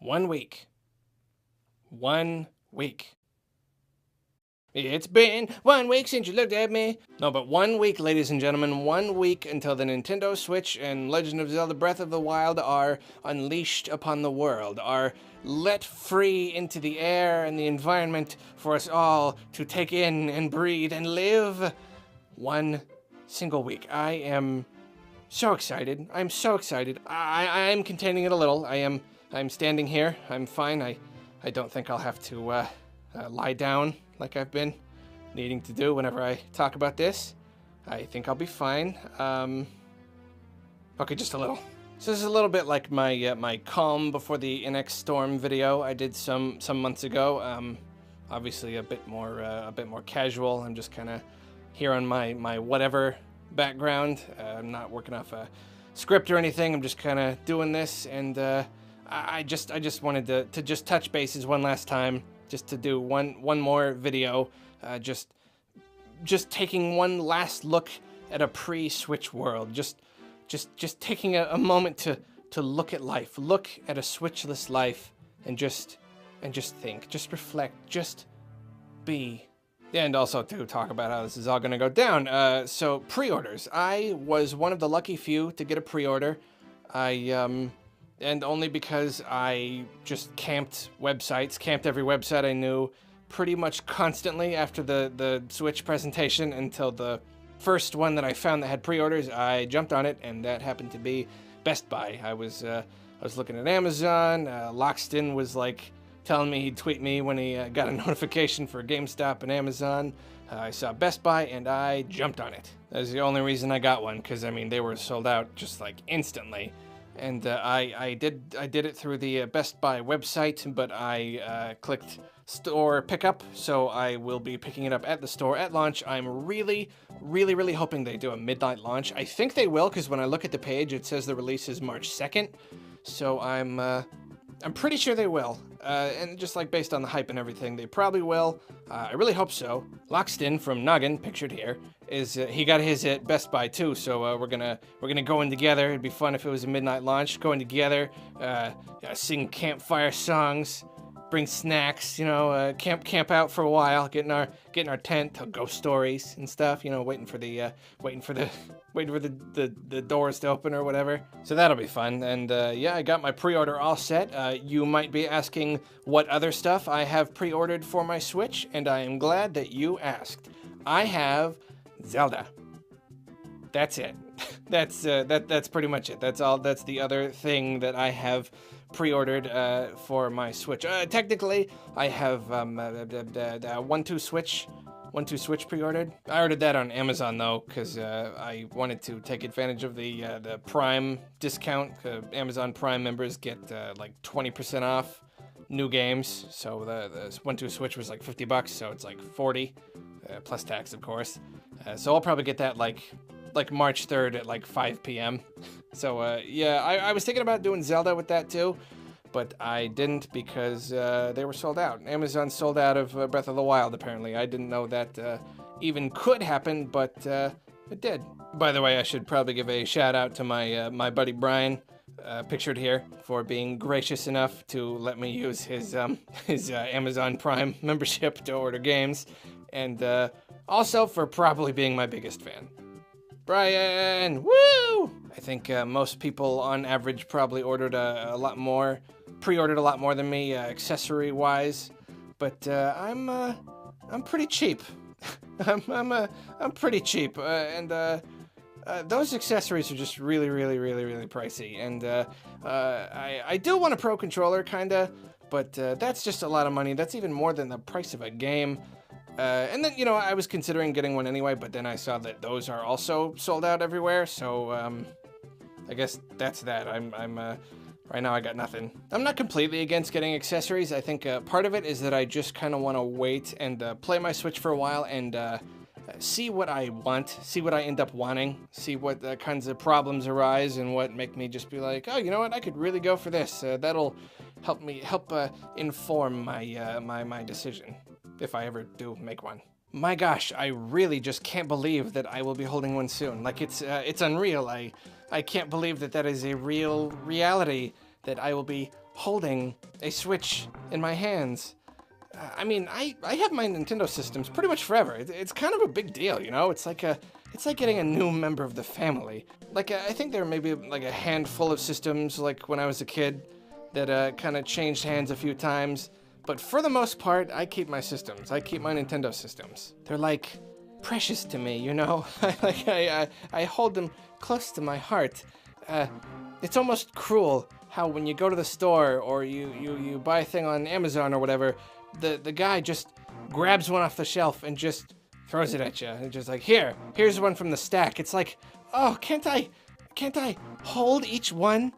1 week. 1 week. It's been 1 week since you looked at me. No, but 1 week, ladies and gentlemen, 1 week until the Nintendo Switch and Legend of Zelda Breath of the Wild are unleashed upon the world, are let free into the air and the environment for us all to take in and breathe and live. 1 single week. I am so excited. I'm so excited. I'm containing it a little. I'm standing here. I'm fine. I don't think I'll have to lie down like I've been needing to do whenever I talk about this. I think I'll be fine. Okay, just a little. So this is a little bit like my my calm before the NX storm video I did some months ago. Obviously a bit more casual. I'm just kind of here on my whatever background. I'm not working off a script or anything. I'm just kind of doing this, and I just wanted to just touch bases one last time. Just to do one more video, just taking one last look at a pre-Switch world, just taking a moment to look at life, look at a Switchless life, and just think, just reflect, just be. And also to talk about how this is all gonna go down. So pre-orders. I was one of the lucky few to get a pre-order. And only because I just camped every website I knew pretty much constantly after the Switch presentation until the first one that I found that had pre-orders. I jumped on it, and that happened to be Best Buy. I was looking at Amazon. Loxton was like telling me he'd tweet me when he got a notification for GameStop and Amazon. I saw Best Buy, and I jumped on it. That's the only reason I got one, because I mean they were sold out just like instantly. And I did it through the Best Buy website, but I clicked store pickup, so I will be picking it up at the store at launch. I'm really hoping they do a midnight launch. I think they will, because when I look at the page, it says the release is March 2nd. So I'm pretty sure they will. And just like based on the hype and everything, they probably will. I really hope so. Loxton from Noggin, pictured here, is he got his at Best Buy too. So we're gonna go in together. It'd be fun if it was a midnight launch. Going together, sing campfire songs, bring snacks. You know, camp out for a while, get in our tent, tell ghost stories and stuff. You know, waiting for the doors to open or whatever. So that'll be fun. And yeah, I got my pre-order all set. You might be asking what other stuff I have pre-ordered for my Switch, and I am glad that you asked. I have Zelda. That's it. That's pretty much it. That's all. That's the other thing that I have pre-ordered for my Switch. Technically, I have 1-2 Switch pre-ordered. I ordered that on Amazon though, because I wanted to take advantage of the Prime discount. Amazon Prime members get like 20% off new games. So the 1-2 Switch was like $50, so it's like 40 plus tax, of course. So I'll probably get that like March 3rd at like 5 p.m. So yeah, I was thinking about doing Zelda with that too, but I didn't because they were sold out. Amazon sold out of Breath of the Wild, apparently. I didn't know that even could happen, but it did. By the way, I should probably give a shout out to my buddy Brian, pictured here, for being gracious enough to let me use his Amazon Prime membership to order games, and also for probably being my biggest fan. Brian, woo! I think most people on average probably ordered a lot more, pre-ordered a lot more than me, accessory-wise. But I'm pretty cheap. I'm pretty cheap, and those accessories are just really pricey. And I do want a Pro Controller, kinda, but that's just a lot of money. That's even more than the price of a game. And then, you know, I was considering getting one anyway, but then I saw that those are also sold out everywhere, so, I guess that's that. Right now I got nothing. I'm not completely against getting accessories. I think, part of it is that I just kind of want to wait and, play my Switch for a while and, see what I want, see what I end up wanting, see what kinds of problems arise and what make me just be like, oh, you know what, I could really go for this. That'll help inform my decision, if I ever do make one. My gosh, I really just can't believe that I will be holding one soon. Like, it's unreal. I can't believe that is a real reality, that I will be holding a Switch in my hands. I mean, I have my Nintendo systems pretty much forever. It's kind of a big deal, you know? It's like getting a new member of the family. Like, I think there may be like a handful of systems, like when I was a kid, that kind of changed hands a few times. But for the most part, I keep my systems. I keep my Nintendo systems. They're like precious to me, you know? I hold them close to my heart. It's almost cruel how when you go to the store or you buy a thing on Amazon or whatever, the guy just grabs one off the shelf and just throws it at you. And just like, here's one from the stack. It's like, oh, can't I hold each one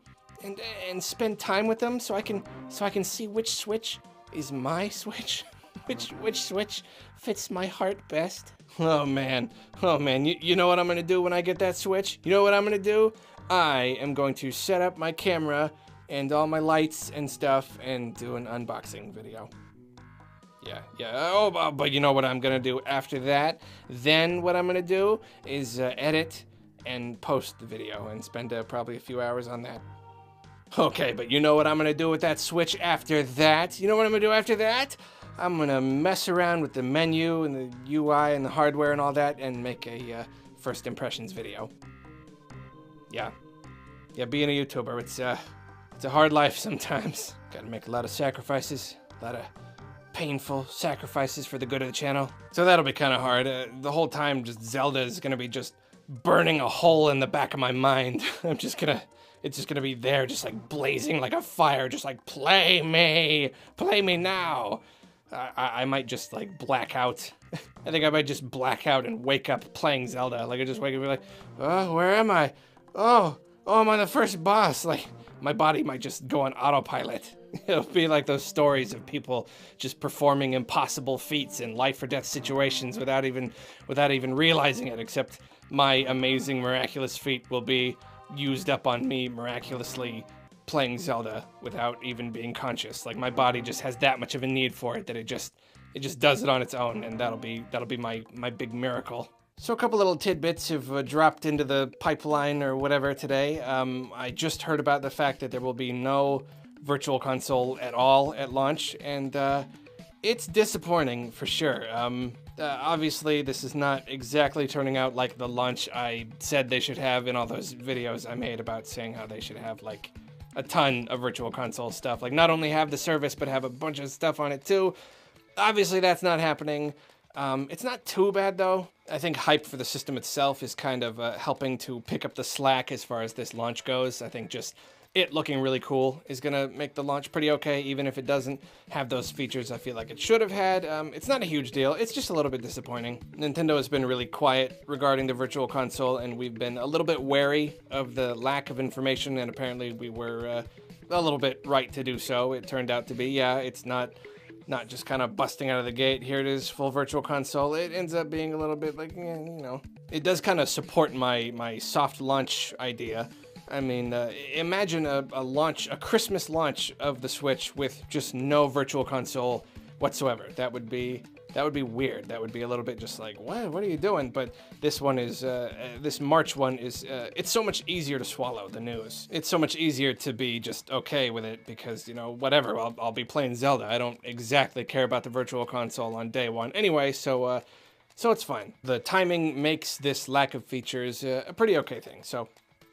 and spend time with them so I can see which Switch is my Switch? Which Switch fits my heart best? Oh man. You know what I'm gonna do when I get that Switch? You know what I'm gonna do? I am going to set up my camera and all my lights and stuff and do an unboxing video. Yeah. Oh, but you know what I'm gonna do after that? Then what I'm gonna do is edit and post the video and spend probably a few hours on that. Okay, but you know what I'm gonna do with that Switch after that? You know what I'm gonna do after that? I'm gonna mess around with the menu and the UI and the hardware and all that and make a first impressions video. Yeah, being a YouTuber, it's a hard life sometimes. Gotta make a lot of sacrifices, a lot of painful sacrifices for the good of the channel. So that'll be kind of hard. The whole time, just Zelda is gonna be just burning a hole in the back of my mind. It's just gonna be there, just like blazing like a fire, just like, play me now. I might just like black out. I think I might just black out and wake up playing Zelda. Like I just wake up and be like, oh, where am I? Oh, I'm on the first boss. Like my body might just go on autopilot. It'll be like those stories of people just performing impossible feats in life or death situations without even realizing it, except my amazing miraculous feat will be used up on me miraculously playing Zelda without even being conscious. Like my body just has that much of a need for it that it just does it on its own, and that'll be my big miracle. So a couple little tidbits have dropped into the pipeline or whatever today. I just heard about the fact that there will be no Virtual Console at all at launch, and it's disappointing for sure. Obviously, this is not exactly turning out like the launch I said they should have in all those videos I made about saying how they should have like a ton of Virtual Console stuff. Like not only have the service, but have a bunch of stuff on it too. Obviously, that's not happening. It's not too bad though. I think hype for the system itself is kind of helping to pick up the slack as far as this launch goes. I think just it looking really cool is gonna make the launch pretty okay, even if it doesn't have those features I feel like it should have had. It's not a huge deal, it's just a little bit disappointing. Nintendo has been really quiet regarding the Virtual Console, and we've been a little bit wary of the lack of information, and apparently we were a little bit right to do so. It turned out to be, yeah, it's not just kind of busting out of the gate, here it is, full Virtual Console. It ends up being a little bit like, you know. It does kind of support my soft launch idea. I mean, imagine a Christmas launch of the Switch with just no Virtual Console whatsoever. That would be weird. That would be a little bit just like, what are you doing? But this one is, this March one is, it's so much easier to swallow the news. It's so much easier to be just okay with it because, you know, whatever, I'll be playing Zelda. I don't exactly care about the Virtual Console on day one anyway, so it's fine. The timing makes this lack of features a pretty okay thing, so,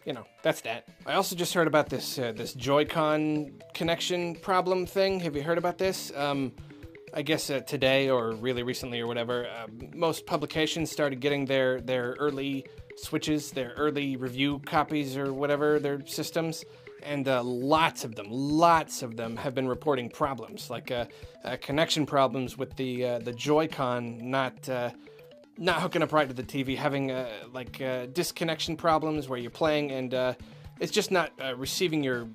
you know, that's that. I also just heard about this Joy-Con connection problem thing. Have you heard about this? I guess today or really recently or whatever, most publications started getting their early Switches, their early review copies or whatever, their systems, and lots of them have been reporting problems, like connection problems with the Joy-Con not hooking up right to the TV, having disconnection problems where you're playing and it's just not receiving your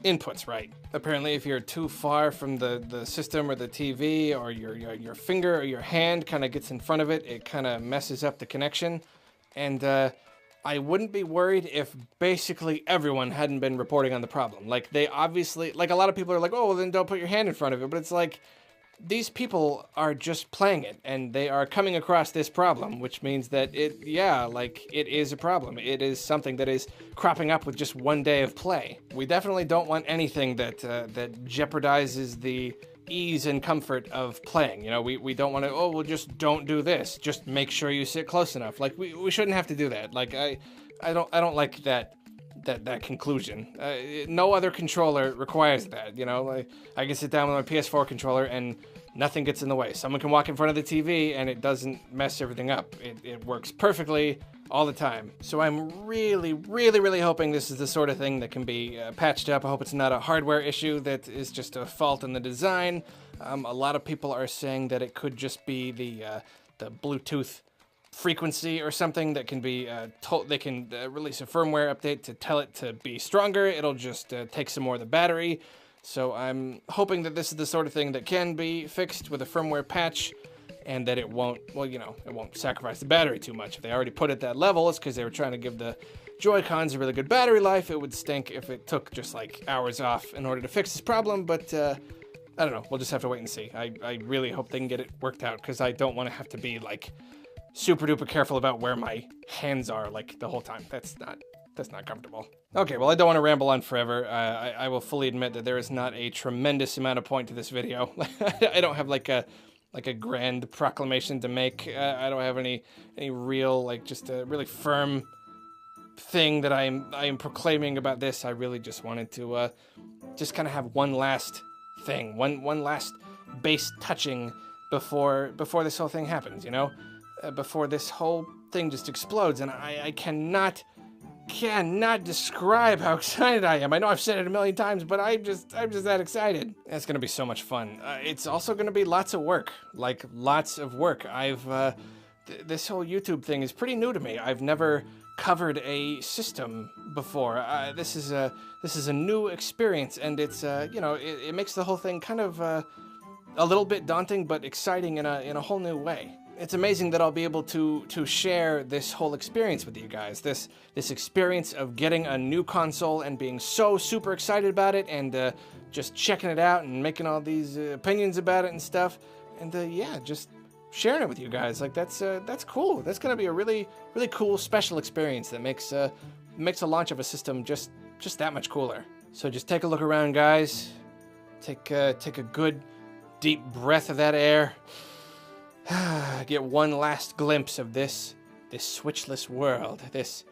inputs right. Apparently, if you're too far from the system or the TV, or your finger or your hand kind of gets in front of it, it kind of messes up the connection. And I wouldn't be worried if basically everyone hadn't been reporting on the problem. Like they obviously, like a lot of people are like, oh, well then don't put your hand in front of it. But it's like, these people are just playing it, and they are coming across this problem, which means that it is a problem. It is something that is cropping up with just one day of play. We definitely don't want anything that jeopardizes the ease and comfort of playing. You know, we don't want to, oh, well, just don't do this. Just make sure you sit close enough. Like, we shouldn't have to do that. Like, I don't like that conclusion. No other controller requires that, you know? Like, I can sit down with my PS4 controller and nothing gets in the way. Someone can walk in front of the TV and it doesn't mess everything up. It works perfectly all the time. So I'm really, really, really hoping this is the sort of thing that can be patched up. I hope it's not a hardware issue that is just a fault in the design. A lot of people are saying that it could just be the Bluetooth frequency or something that can be they can release a firmware update to tell it to be stronger. It'll just take some more of the battery. So I'm hoping that this is the sort of thing that can be fixed with a firmware patch, and that it won't, well, you know, it won't sacrifice the battery too much. If they already put it that level, it's because they were trying to give the Joy-Cons a really good battery life. It would stink if it took just like hours off in order to fix this problem, but I don't know. We'll just have to wait and see. I really hope they can get it worked out, because I don't want to have to be like super duper careful about where my hands are like the whole time. That's not comfortable. Okay, well, I don't want to ramble on forever. I will fully admit that there is not a tremendous amount of point to this video. I don't have like a grand proclamation to make. I don't have any real, like, just a really firm thing that I am proclaiming about this. I really just wanted to just kind of have one last thing, one last base touching before this whole thing happens, you know? Before this whole thing just explodes, and I cannot describe how excited I am. I know I've said it a million times, but I'm just that excited. It's gonna be so much fun. It's also gonna be lots of work, like lots of work. This whole YouTube thing is pretty new to me. I've never covered a system before. This is a new experience, and it's you know, it makes the whole thing kind of a little bit daunting, but exciting in a whole new way. It's amazing that I'll be able to share this whole experience with you guys. This experience of getting a new console and being so super excited about it, and just checking it out and making all these opinions about it and stuff. And yeah, just sharing it with you guys. Like, that's cool. That's gonna be a really, really cool special experience that makes a launch of a system just that much cooler. So just take a look around, guys. Take a good deep breath of that air. Get one last glimpse of this switchless world, this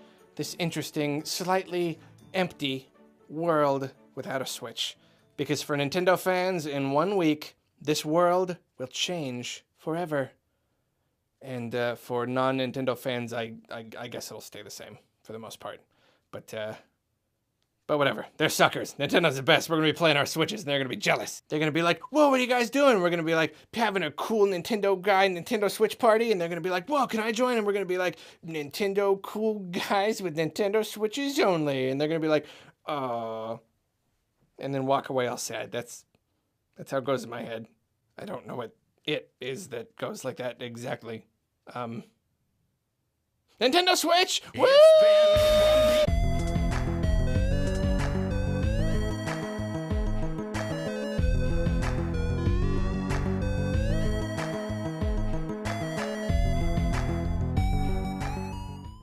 interesting, slightly empty world without a Switch. Because for Nintendo fans, in 1 week, this world will change forever. And for non-Nintendo fans, I guess it'll stay the same for the most part. But whatever. They're suckers. Nintendo's the best. We're going to be playing our Switches, and they're going to be jealous. They're going to be like, whoa, what are you guys doing? We're going to be like having a cool Nintendo Switch party, and they're going to be like, whoa, can I join? And we're going to be like, Nintendo cool guys with Nintendo Switches only. And they're going to be like, and then walk away all sad. That's how it goes in my head. I don't know what it is that goes like that exactly. Nintendo Switch! Woo!